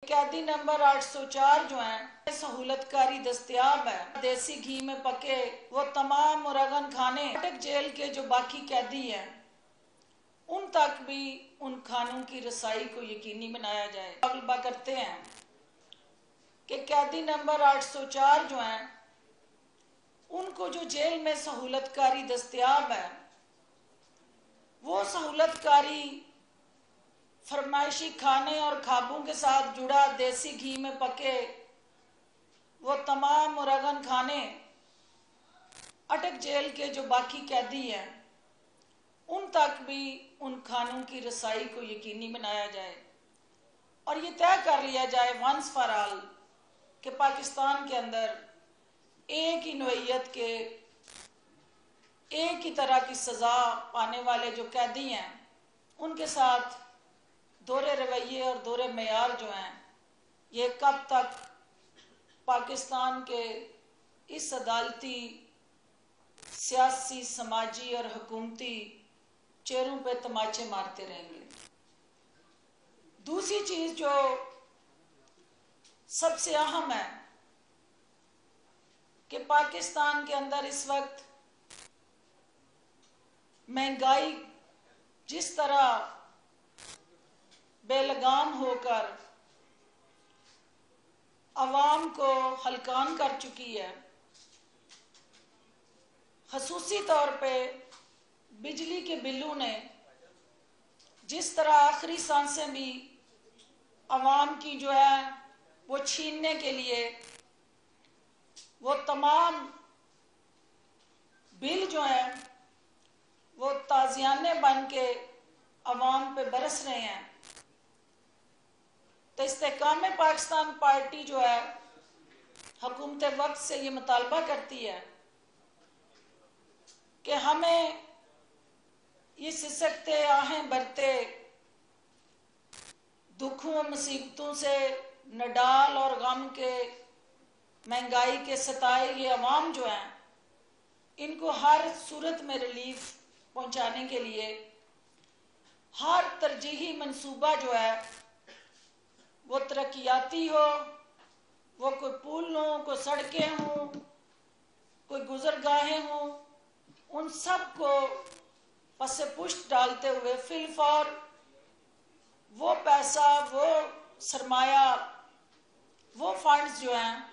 कैदी नंबर 804 जो है सहूलत कारी दस्तयाब है। देसी घी में पके वो तमाम मुरगन खाने अटक जेल के जो बाकी कैदी हैं उन तक भी उन खानों की रसाई को यकीनी बनाया जाए। तलबा करते हैं कि कैदी नंबर 804 जो हैं उनको जो जेल में सहूलत कारी दस्तयाब है वो सहूलत कारी फरमाइशी खाने और खाबों के साथ जुड़ा देसी घी में पके वो तमाम मुरगन खाने अटक जेल के जो बाकी कैदी हैं उन तक भी उन खानों की रसाई को यकीनी बनाया जाए और ये तय कर लिया जाए वंस फॉर ऑल कि पाकिस्तान के अंदर एक ही नोयत के एक ही तरह की सज़ा पाने वाले जो कैदी हैं उनके साथ दोहरे रवैये और दोहरे मेयार जो हैं ये कब तक पाकिस्तान के इस अदालती सियासी समाजी और हुकूमती चेहरों पे तमाचे मारते रहेंगे। दूसरी चीज़ जो सबसे अहम है कि पाकिस्तान के अंदर इस वक्त महंगाई जिस तरह बेलगाम होकर अवाम को हलकान कर चुकी है, खसूसी तौर पे बिजली के बिलों ने जिस तरह आखिरी सांसें भी अवाम की जो है वो छीनने के लिए वो तमाम बिल जो हैं वो ताजियाने बन के अवाम पे बरस रहे हैं। तो इस्तेकाम पाकिस्तान पार्टी जो है हुकूमत वक्त से ये मुतालबा करती है कि हमें इस सिसकते आहें भरते दुखों मुसीबतों से नडाल और गम के महंगाई के सताए ये अवाम जो हैं इनको हर सूरत में रिलीफ पहुंचाने के लिए हर तरजीही मंसूबा जो है वो तरक्याती हो, वो कोई पुल हो, कोई सड़कें हों, कोई गुजरगाहें हों, उन सब को पसे पुष्ट डालते हुए फिलफौर वो पैसा, वो सरमाया, वो फंड्स जो हैं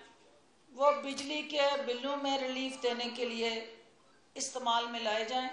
वो बिजली के बिलों में रिलीफ देने के लिए इस्तेमाल में लाए जाएं।